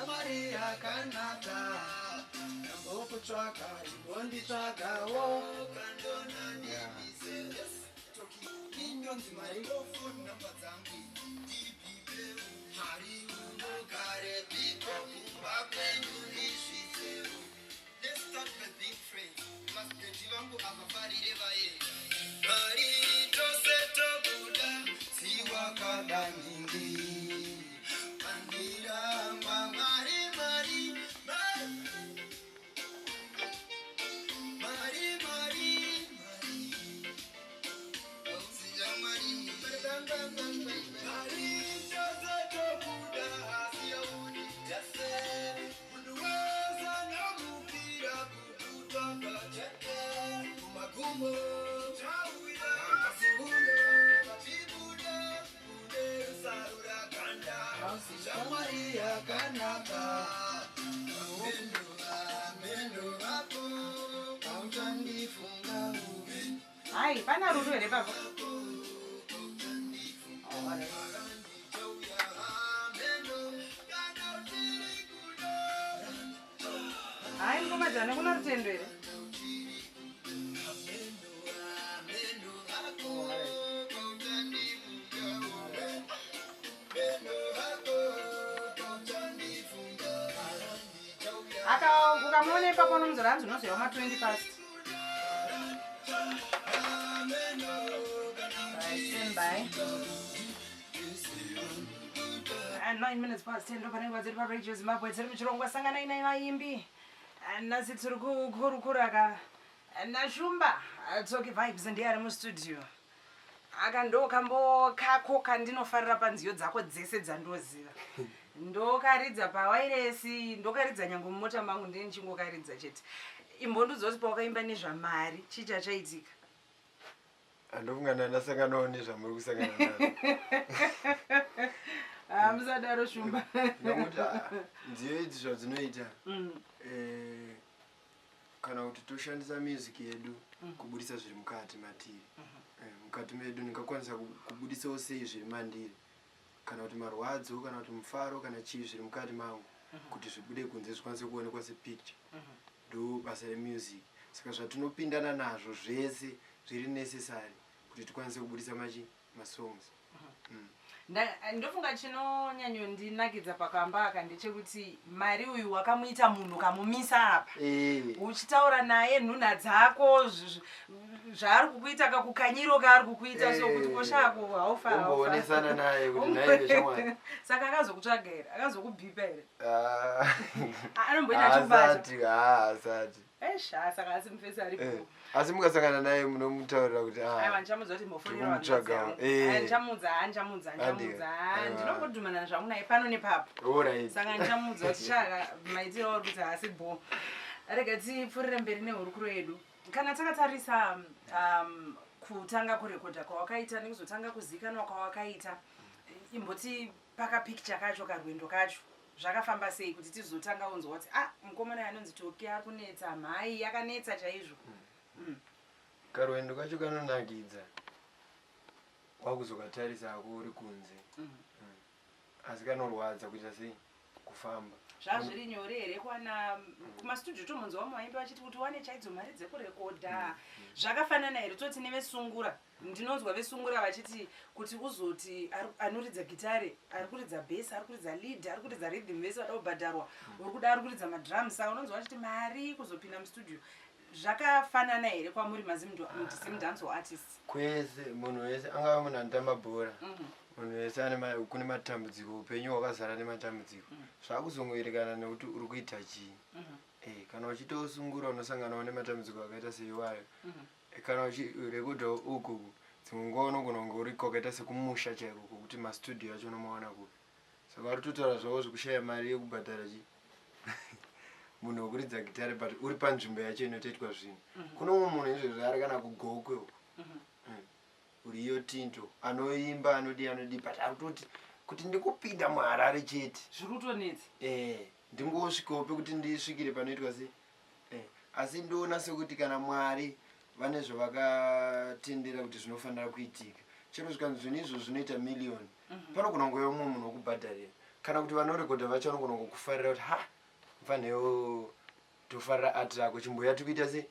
Shamari akanaka Namboku chaka Ibondi chaka wo Kandona nibise Toki Kinyonzi microphone Namba zangi Dipibe Hari Unogare Biko Mbapenu Nishise Let's start with big friends Master Jivangu Akafari Revaye Hari Toseto Buddha Siwa Kadamingi Ai, pana ruru ere baba. Ai, ngoma jana kuna rutendo ere. Aka ukamone papo nomuzora nzinozo yoma 20 past. Bye. And 9 minutes past 10 opening was it Radio Zimbabwe Chirongwa sangana ina vaimbi nasi tiri kukurukura nashumba atoke vibes ndiari mustudio akandokambokakoka ndinofarira panziyo dzako dzese dzandoziva ndokaridza pawairesi ndokaridza nyange mumota mangu ndini chingokaridza chete imbondudzoti pawakaimba nezvamari chicha chaitika andovungana nasanganawo nezvamuri kusangana nazvo musadaro shumba nokuti nziyo idzi zvadzinoita kana kuti toshandisa music yedu kubudisa zviri mukati matiri mukati medu ndingakwanisa kubudisawo sei zviri mandiri kana kuti marwadzo kana kuti mufaro kana chii zviri mukati mangu kuti zvibude kunze zvikwanise kuonekwa sepicture ndo basa remusic saka zvatinopindana nazvo zvese zviri necessary kuti tikwanise kubudisa masongs ndofunga chinonyanyondinakidza pakamba aka ndechekuti mari uyu wakamuita munhu kamumisa apa uchitaura naye nhuna dzako zvaari kukuita kakukanyiro kaari kukuita so kuti koshako haufaonesana naye kuti naye shamwari saka akazokutsvaga here akazokubhipa here anomboita asati saka asi mufesi aripo asi mukasangana naye munomutaurira kuti aiwa ndichamudza kuti mbofonera ndinongodhumana zvangu naye pano nepapo saka ndichamudza kuti chaka maitiro uri kuti asi bo rega tipfuurire mberi nehurukuro yedu kana takatarisa kutanga kurekodha kwawakaita nekuzotanga kuzikanwa kwawakaita imboti pakapicture kacho karwendo kacho zvakafamba sei kuti tizotanga unzwa kuti mukomana anonzi Toki ari kunetsa mhai yakanetsa chaizvo karwendo kacho kanonakidza wakuzokatarisa ako uri kunze asi kanorwadza kuita sei kufamba zvazviri nyore here kwana kumastudio tomunzwa vamwe vaimbi vachiti kuti wane chaidzo mari dzekurekodha zvakafanana here toti nevesungura ndinonzwa vesungura vachiti kuti uzoti anoridza gitare ari kuridza base ari kuridza lead ari kuridza rhythm vese vada kubhadharwa uri kuda ari kuridza madrums saka unonzwa vachiti mari kuzopinda mustudio zvakafanana here kwamuri semudanzo artist kwese munhu wese angava munhu anotamba bhora munhu wese kune matambudziko upenyu hwakazara nematambudziko zvakuzongoerekana nekuti uri kuita chii kana uchitosungura unosanganawo nematambudziko akaita seiwayo kana uchirekodha uku dzimwe nguva unogona kunge uri kwakaita sekumusha chaiko kokuti mastudio acho unomaona kupi saka uri totaura zvavo zvekushaya mari yekubhadhara chii munhu wekuridza gitare but uri panzvimbo yacho inotoitwa zvinhu kuno mumwe munhu izvezvi ari kana kugokwe uku uriyo tinto anoimba anodi but akutoti kuti ndikupinda muHarare chete zvirutonetsa ndingosvikawo pekuti ndisvikire panoitwa sei asi ndoona sekuti kana Mwari vane zvavakatendera kuti zvinofanira kuitika chero zvikanzi zvinhu izvo zvinoita million panogona kunge mumwe munhu wokubhadharira kana kuti vanorekodha vacho vanogona kukufarira kuti ha mfanewo tofarira art rako chimboya tikuita se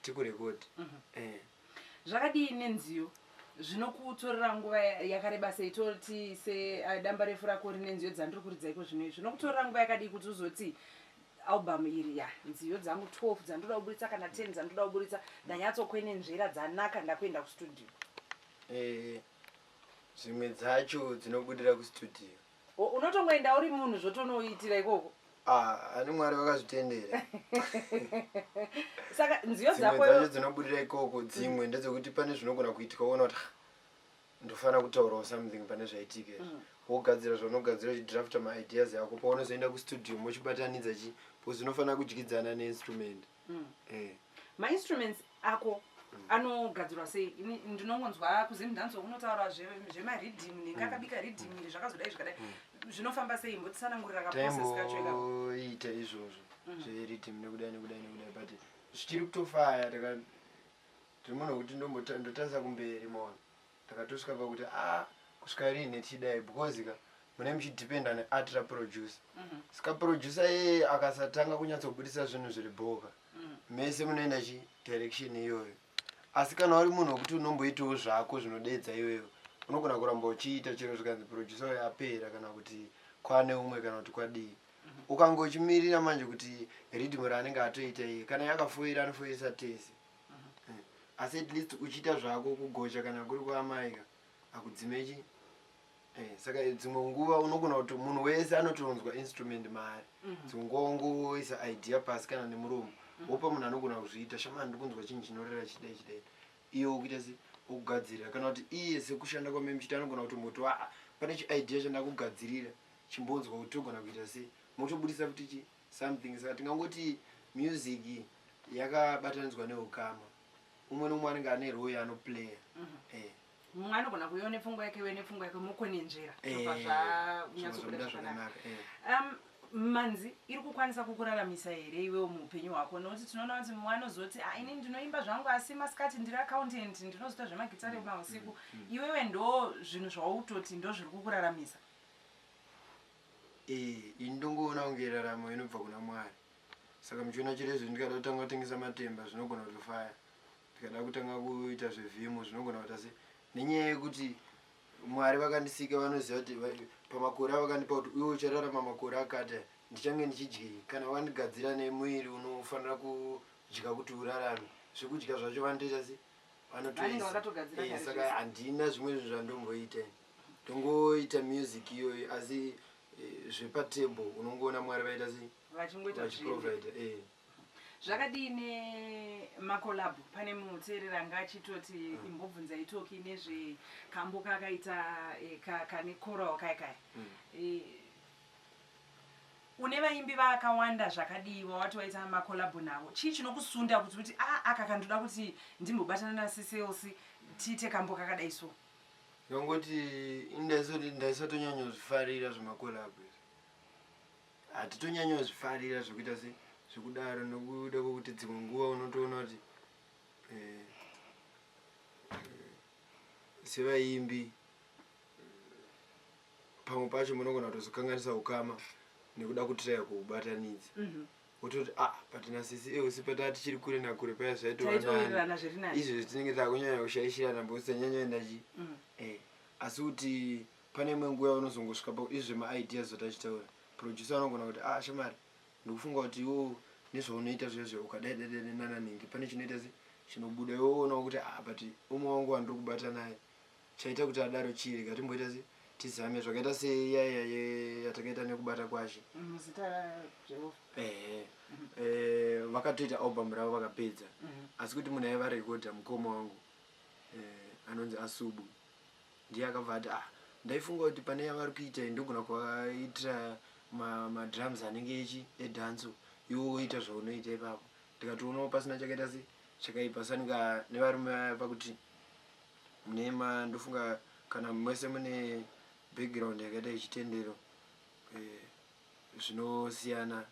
tikurekodha. Zvakadii nenziyo zvinokutorera nguva yakareba sei toti sedamba refu rako rine nziyo dzandiri kuridzaiko zvino zvinokutorera nguva yakadii kuti uzoti album iri nziyo dzangu 12 dzandoda kuburitsa kana 10 dzandoda kuburitsa ndanyatsokwenenzvera dzanaka ndakuenda kustudio? Zvimwe dzacho dzinobudira kustudio. Unotongoenda uri munhu zvotonoitira ikoko? Ani Mwari vakazvitendera. Saka nziyo dzako dzacho dzinobudira ikoko dzimwe ndedzekuti pane zvinogona kuitika uona kuti ndofana kutaurawo something pane zvaitika wogadzira zvaunogadzira uchidrafta maideas yako paunozoenda kustudio mochibatanidza chi pozvinofana kudyidzana neinstrument. Mainstruments ako anogadzirwa sei? Ndinongonzwa kuzi mudanzo unotaura zvemaridhim nekakabika ridhim iri zvakazodai zvikadai zvinofamba sei? Mbotsanangurira kaprocess kacho ikako. Ita izvozvo zveridhim nekudai but zvichiri kutofaya tirimunhu wekuti ndotarisa kumberi maona takatosvika pakuti kusvika rini tichidai because mune muchidhipenda neart raproducer saka producer yeye akasatanga kunyatsobudisa zvinhu zviri bhoka mese munoenda direction iyoyo. Asi kana uri munhu wekuti unomboitawo zvako zvinodedza iwewe unogona kuramba uchiita chero zvikanzi producer yapera kana kuti kwane umwe kana kuti kwadii ukange uchimirira manje kuti ridhim raanenge atoita iye kana yakafoira anofoirisa tese. Asi at least uchiita zvako kugocha kana kuri kwaamaika akudzimechi. Saka dzimwe nguva unogona kuti munhu wese anotonzwa instrument mari dzimwe nguva ungoisa idea pasi kana nemuromo wopa munhu anogona kuzviita shamani ndikunzwa chinhu chinorera chidai iye wokuita se wokugadzirira kana kuti iye sekushanda kwamemuchita anogona kuti moto pane chiidea chandakugadzirira chimbonzwa kuti togona kuita se motobudisa kuti something. Saka tingangoti music yakabatanidzwa neukama umwe nomwe anenge ane role yaanoplaya. Mumwe anogona kuiwa nepfungwa yake iwe nepfungwa yake mukwenenzvera zvanyatsokuda zvakanaka. Manzi iri kukwanisa kukuraramisa here iwewo muupenyu hwako? Nokuti tinoona kuti mumwe anozoti ini ndinoimba zvangu asi masikati ndiri accountant ndinozoita zvemagitare mausiku. Iwewe ndo zvinhu zvautoti ndo zviri kukuraramisa? Indongoona kunge raramo inobva kuna Mwari. Saka muchiona chirezvo ndikada kutanga kutengesa matemba zvinogona kutofaya ndikada kutanga kuita zvevhimo zvinogona kuita se nenyaya yekuti Mwari vakandisika vanoziva kuti pamakore avakandipa kuti iwe uchararama makore akati ndichange ndichidyei kana vandigadzira nemuiri unofanira kudya kuti urarame zvekudya zvacho vanotoita se vanotoisa. Saka handina zvimwe zvinhu zvandomboita ndongoita music iyoyo asi zvepatable unongoona Mwari vaita se vachiprovide. Zvakadii makolabhu? Pane muteerera anga achitoti imbobvunza itoki nezvekambo kakaita kane choral kaikai. Une vaimbi vakawanda zvakadii wawati waita makolabhu navo chii chinokusunda kuti aka kandoda kuti ndimbobatana naSiselsi tiite kambo kakadai so? Ngongoti ndaisatonyanyozvifarira zvemakolabhu hatitonyanyozvifarira zvekuita se zvekudaro nokuda kwokuti dzimwe nguva unotoona kuti sevaimbi pamwe pacho munogona kutozokanganisa ukama nekuda kutiraya kuubatanidza wototi patina Siselsi patava tichiri kure nakure paya zvaitowanani izvo tinenge takunyanya kushaishirana mbosi tanyanyoenda chi. Asi kuti pane imwe nguva unozongosvika izvo zvemaideas zvatachitaura producer anogona kuti shamari ndikufunga kuti iwo nezvaunoita zvezvo ukadai nananenge pane chinoita se chinobuda iwoona kuti but umwe wangu wandiri kubata naye chaita kuti adaro chii rega timboita se tizame zvakaita seyaya yatakaita nekubata kwashe vakatoita album ravo vakapedza asi kuti munhu aivarekodha mukoma wangu anonzi Asubu ndiye akabva ati ndaifunga kuti pane yavari kuita ndogona kuvaitira madrums anenge edhanso iwo woita zvaunoita ipapo ndikatoonawo pasina chakaita se chakaipa sanika nevarume pakuti mune ndofunga kana mwese mune background yakaita ichitendero zvinosiyana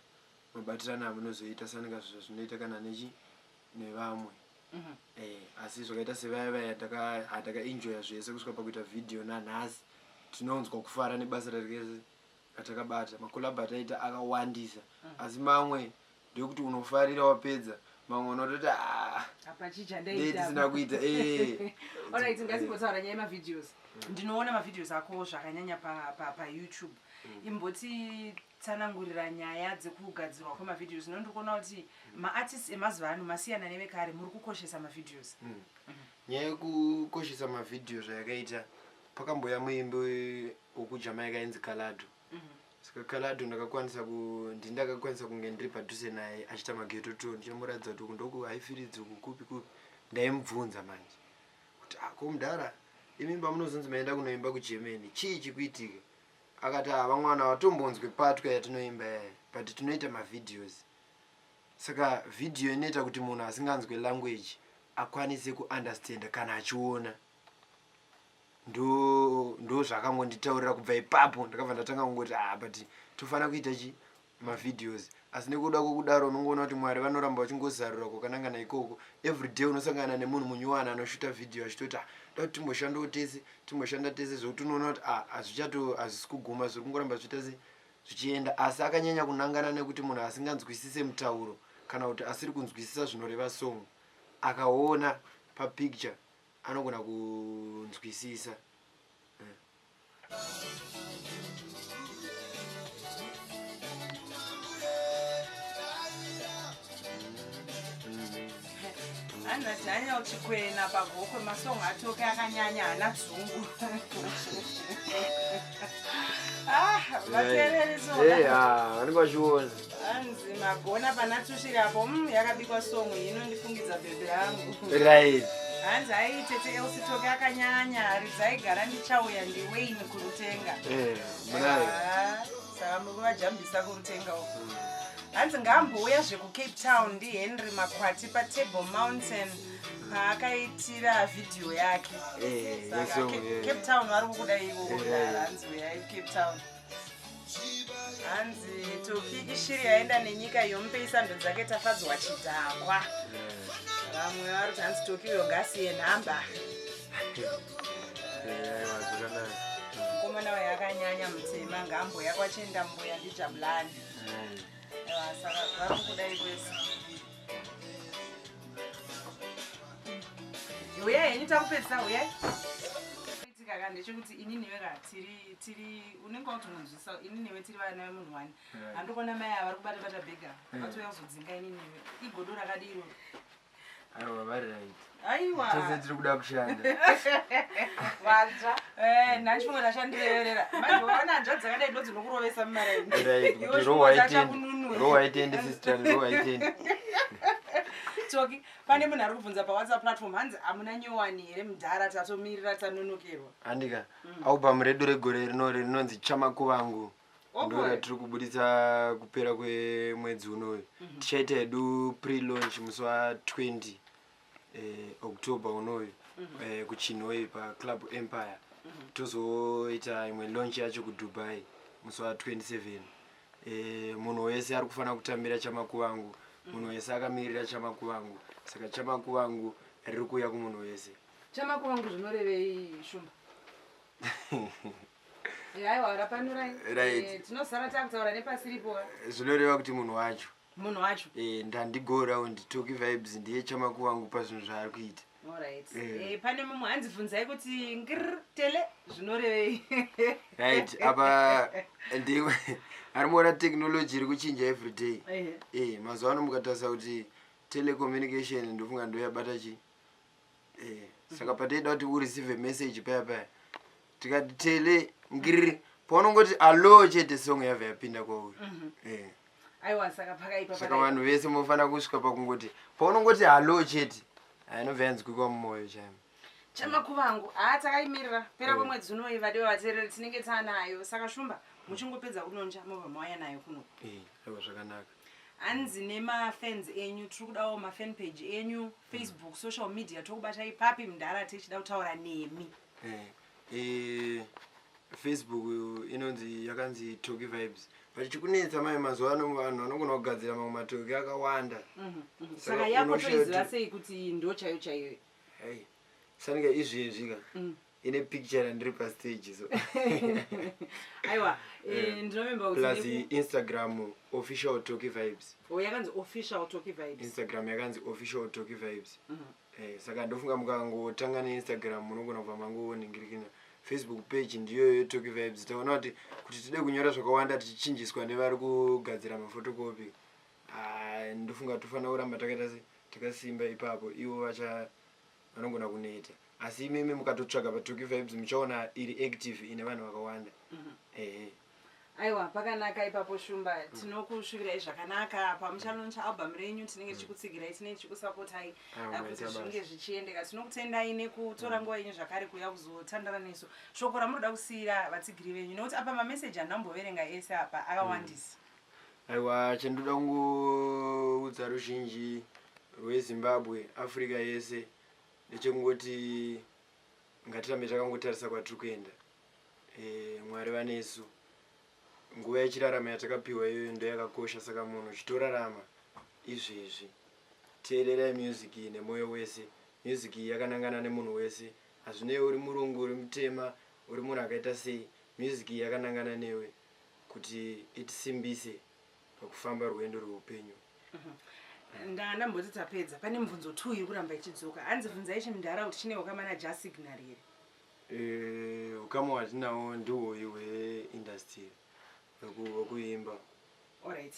mabatirano amunozoita sanika zvinoita kana nevamwe asi zvakaita sevaya hatakaenjoya zvese kusvika pakuita vhidhiyo nanhasi tinonzwa kufara nebasa atakabata makolabo ataita akawandisa asi mamwe ndekuti unofarira wapedza mamwe unototi apachicha ndisina kuita alright ngasimbotaura nyaya yemavideos ndinoona mavideos ako zvakanyanya payoutube imboti tsanangurira nyaya dzekugadzirwa kwemavideos nondikuona kuti maartists emazuva ano masiyana nevekare muri kukoshesa mavideos nyaya yekukoshesa mavideos zvayakaita pakamboya muimbi wekujamaica ainzi Kalado saka Kalado ndakakwanisa kunge ndiri padhuze naye achiita mageto tour ndichamuratidza kuti ndoku haifiridzi kukupi kupi ndaimubvunza manje kuti ko mudhara imimba munozonzi maenda kunoimba kuGermany chii chikuitika akati vamwana vatombonzwe patwa yatinoimba yaya but tinoita mavideos saka video inoita kuti munhu asinganzwe language akwanise kuunderstand kana achiona ndo zvakangonditaurira kubva ipapo ndakabva ndatanga kungoti but tofana kuita chi mavideos asi nekuda kwokudaro unongoona kuti Mwari vanoramba vachingozarura kwakanangana ikoko everyday unosangana nemunhu munyuwana anoshuta video achitoti da kuti timboshanda tese zvokuti unoona kuti hazvisi kuguma zviri kungoramba zvichienda asi akanyanya kunangana nekuti munhu asinganzwisise mutauro kana kuti asiri kunzwisisa zvinoreva song akaona papicture anogona kunzwisisa anati anya uchikwena pagokwe masongo atoke akanyanya ana dzungu vanenge vachiona anzi magona panatushirapo yakabikwa songo ino ndifungidza bhebhe rangu right hanzi aitete elsitoke akanyanya ridzaigara ndichauya ndiweini kurutenga saka muri vajambisa kurutenga uko hanzi ngambouya zvekucape town ndihenry makwati patable mountain paakaitira vhidhiyo yake cape town vari kukuda ikokudara hanzi uyai cape town hanzi toki ishiri yaenda nenyika yomupe isando dzake tafadzwa chidhakwa vamwe vari kuti hanzi toki iyo ngasiye nhamba mukomana wayo akanyanya mutema ngamboya kwachenda mbuya ndijabulani saka vari kukudai kwese uyai henyu takupedzisa uyai itika ka ndechekuti ini neveka tiri unenge wautononzwisa ini newe tiri vana vemunhu wani handokona mai avari kubata bhega vatouya kuzodzinga ini newe igodo rakadiro aiwa vari right aiwa tese tiri kuda kushanda vatsva nhachifunga ndashandireverera manje waona hanzva dzakadai ndo dzinokurovesa mumaraini row haitendi sister row haitendi toki pane munhu ari kubvunza pawhatsapp platform hanzi hamuna nyowani here mudhara tatomirira tanonokerwa handika album redu regore rinonzi Chamakuvangu ndo ratiri kubudisa kupera kwemwedzi unoyu tichaita hedu pre-launch musi wa20 October unoyu kuchinoi paclub Empire tozoita imwe launch yacho kuDubai musi wa27 munhu wese ari kufanira kutambira Chamakuvangu munhu wese akamirira Chamakuvangu saka Chamakuvangu riri kuuya kumunhu wese Chamakuvangu zvinorevei shumba aiwa rapanurai tinosara takutaura nepasiripo zvinoreva kuti munhu wacho ndandigoraundi Toki Vibes ndiye Chamakuvangu pazvinhu zvaari kuita alright pane mumwe hanzibvunzai kuti ngr tele zvinorevei right apa ndiwe arimuona technology iri kuchinja everyday mazuva ano mukatarisa kuti telecommunication ndofunga ndo yabata chi saka pataida kuti ureceive message paya tikati tele ngiri paunongoti allo chete song yabva yapinda kwauri aiwa saka pakaipa saka vanhu vese munofanira kusvika pakungoti paunongoti allo chete inobva yanzwikwa mumwoyo chaimo Chamakuvangu takaimirira pera kwemwedzi unoyi vadiwa vateereri tinenge taanayo saka shumba muchingopedza kunonja mobva mauya nayo kuno aiwa zvakanaka hanzi nemafans enyu tiri kudawo mafan page enyu Facebook social media tokubata ipapi mudhara tichida kutaura nemi Facebook inonzi yakanzi Toki Vibes but chikunetsa mai mazuva ano vanhu vanogona kugadzira mamwe matoki akawanda saka yako toiziva sei kuti ndo chaiyo sanika izvezvika ine picture ndiri pa stage so aiwa ndinomemba kuti plus Instagram official Toki Vibes. yakanzi official Toki Vibes. Instagram yakanzi official Toki Vibes. Saka ndofunga mukangotanga neInstagram munogona kubva mangoningirikina. Facebook page ndiyo Toki Vibes. Taona kuti tide kunyora zvakawanda tichichinjiswa nevari kugadzira mafotokopi. Ndofunga tofana kuramba takasimba ipapo ivo vanogona kuneta. Asi mimi mukatotsvaga pa Toki Vibes muchaona iri active ine vanhu vakawanda. Aiwa pakanaka ipapo Shumba tinokushuvirai zvakanaka pamuchanoncha album renyu tinenge tichikutsigirai tinenge tichikusapotai kuti zvinge zvichiendeka tinokutendai nekutora nguva yenyu zvakare kuuya kuzotandara nesu shoko ramunoda kusiyira vatsigiri venyu nokuti apa mameseji andamboverenga ese apa akawandisa. Aiwa chendoda kungoudza ruzhinji rweZimbabwe Africa yese ndechekungoti ngatirambe takangotarisa kwatiri kuenda. Mwari vanesu nguva yechirarama yatakapiwa iyoyo ndo yakakosha saka munhu chitorarama izvezvi teererai music nemoyo wese. Music yakanangana nemunhu wese hazvinei uri murungu uri mutema uri munhu akaita sei music yakanangana newe kuti itisimbise pakufamba rwendo rweupenyu. Ndamboti tapedza pane mibvunzo 2 iri kuramba ichidzoka hanzi bvunzai chimudhara kuti chine ukama naJusignal here. Ukama hwatinawo ndiwo hweindustry wekuimba. Alright.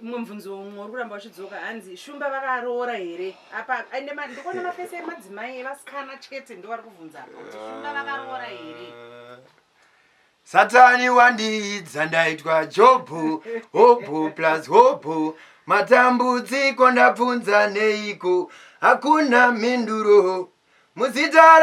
Mumvunzo umwe uri kuramba uchidzoka hanzi Shumba vakaroora here apa ndikuona mafesi emadzimai evasikana chete ndo vari kubvunza kuti Shumba vakaroora here. Satani wandiidza ndaitwa Jobhu, hope plus hope, matambudziko ndabvunza neiko hakuna mhinduro. Muzita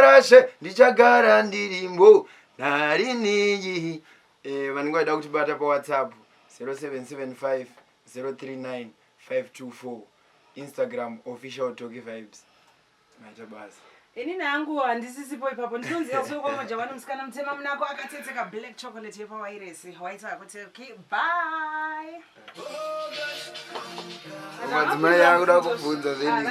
rashe ndichagara ndirimbo narini. Vanenge vaida kutibata pa WhatsApp 0775 039 524, Instagram official Toki Vibes. Maita basi. Ini nangu handisisipo ipapo ndinonzi yasoko mojawani musikana mutema munako akatsetseka black chocolate yepa wairesi waita kuti okay bye. Madzimai yangu da kubvunza zeni.